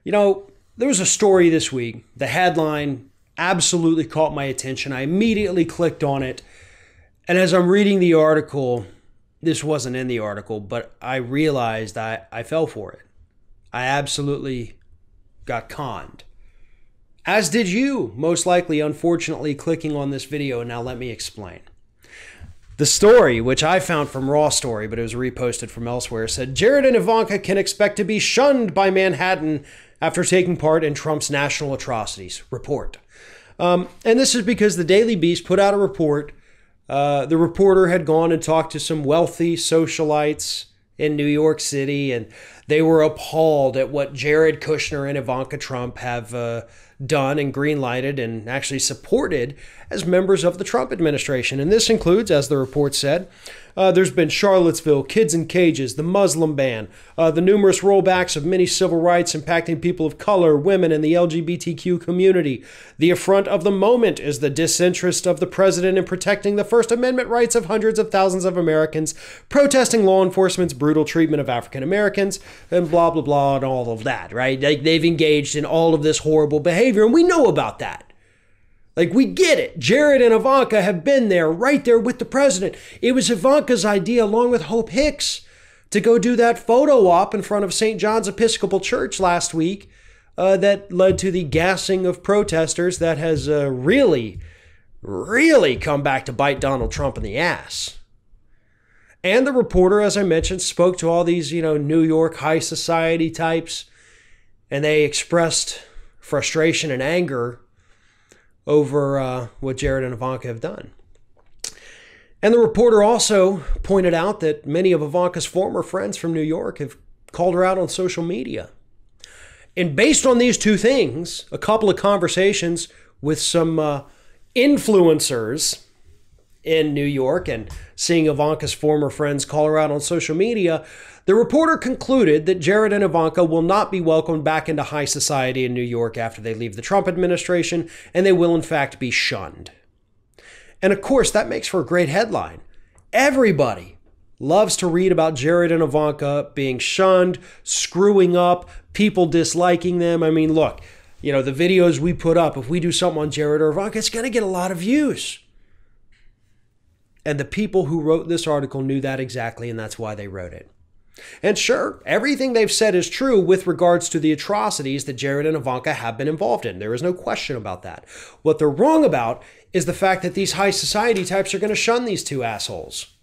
You know, there was a story this week. The headline absolutely caught my attention. I immediately clicked on it. And as I'm reading the article, this wasn't in the article, but I realized I fell for it. I absolutely got conned. As did you, most likely, unfortunately, clicking on this video. Now let me explain. The story, which I found from Raw Story, but it was reposted from elsewhere, said Jared and Ivanka can expect to be shunned by Manhattan after taking part in Trump's national atrocities report. And this is because the Daily Beast put out a report. The reporter had gone and talked to some wealthy socialites in New York City, and they were appalled at what Jared Kushner and Ivanka Trump have done and greenlighted and actually supported as members of the Trump administration. And this includes, as the report said, there's been Charlottesville, kids in cages, the Muslim ban, the numerous rollbacks of many civil rights impacting people of color, women, and the LGBTQ community. The affront of the moment is the disinterest of the president in protecting the First Amendment rights of hundreds of thousands of Americans, protesting law enforcement's brutal treatment of African Americans, and blah, blah, blah, and all of that, right? They've engaged in all of this horrible behavior, and we know about that. Like, we get it. Jared and Ivanka have been there, right there with the president. It was Ivanka's idea, along with Hope Hicks, to go do that photo op in front of St. John's Episcopal Church last week that led to the gassing of protesters that has really come back to bite Donald Trump in the ass. And the reporter, as I mentioned, spoke to all these, New York high society types, and they expressed frustration and anger over what Jared and Ivanka have done. And the reporter also pointed out that many of Ivanka's former friends from New York have called her out on social media. And based on these two things, a couple of conversations with some influencers in New York and seeing Ivanka's former friends call her out on social media, the reporter concluded that Jared and Ivanka will not be welcomed back into high society in New York after they leave the Trump administration, and they will in fact be shunned. And of course, that makes for a great headline. Everybody loves to read about Jared and Ivanka being shunned, screwing up, people disliking them. I mean, look, the videos we put up, if we do something on Jared or Ivanka, it's going to get a lot of views. And the people who wrote this article knew that exactly, and that's why they wrote it. And sure, everything they've said is true with regards to the atrocities that Jared and Ivanka have been involved in. There is no question about that. What they're wrong about is the fact that these high society types are going to shun these two assholes.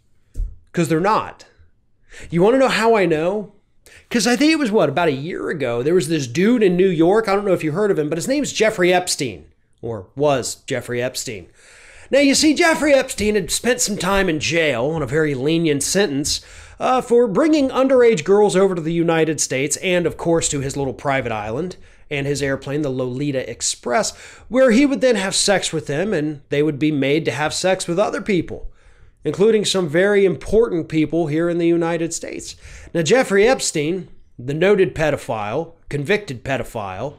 Because they're not. You want to know how I know? Because I think it was, about a year ago, there was this dude in New York. I don't know if you heard of him, but his name's Jeffrey Epstein. Or was Jeffrey Epstein. Now, you see, Jeffrey Epstein had spent some time in jail on a very lenient sentence for bringing underage girls over to the United States and, of course, to his little private island and his airplane, the Lolita Express, where he would then have sex with them and they would be made to have sex with other people, including some very important people here in the United States. Now, Jeffrey Epstein, the noted pedophile, convicted pedophile,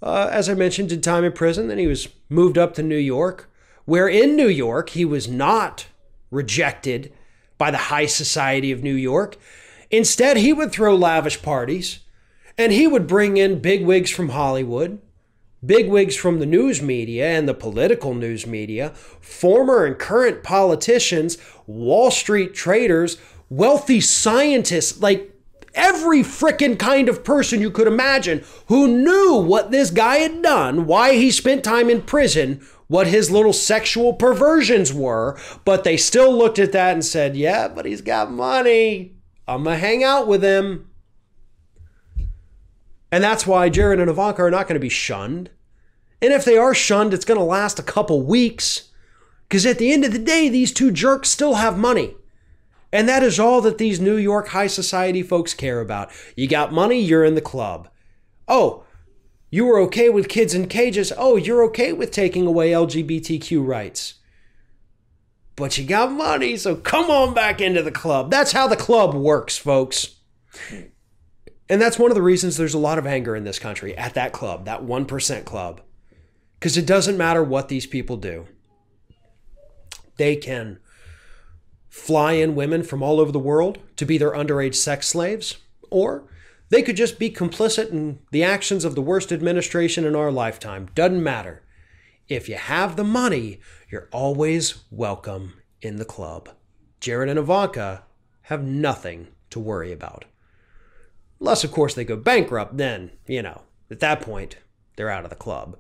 as I mentioned, did time in prison. Then he was moved up to New York, where in New York he was not rejected by the high society of New York. Instead, he would throw lavish parties, and he would bring in bigwigs from Hollywood, bigwigs from the news media and the political news media, former and current politicians, Wall Street traders, wealthy scientists, like every frickin' kind of person you could imagine who knew what this guy had done, why he spent time in prison, what his little sexual perversions were, but they still looked at that and said, yeah, but he's got money. I'm going to hang out with him. And that's why Jared and Ivanka are not going to be shunned. And if they are shunned, it's going to last a couple weeks. Because at the end of the day, these two jerks still have money. And that is all that these New York high society folks care about. You got money, you're in the club. Oh, you were okay with kids in cages. Oh, you're okay with taking away LGBTQ rights. But you got money, so come on back into the club. That's how the club works, folks. And that's one of the reasons there's a lot of anger in this country at that club, that 1% club. Because it doesn't matter what these people do. They can fly in women from all over the world to be their underage sex slaves, or They could just be complicit in the actions of the worst administration in our lifetime. Doesn't matter. If you have the money, you're always welcome in the club. Jared and Ivanka have nothing to worry about. Unless, of course, they go bankrupt, then, at that point, they're out of the club.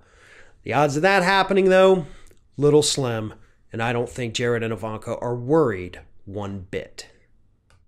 The odds of that happening, though, little slim, and I don't think Jared and Ivanka are worried one bit.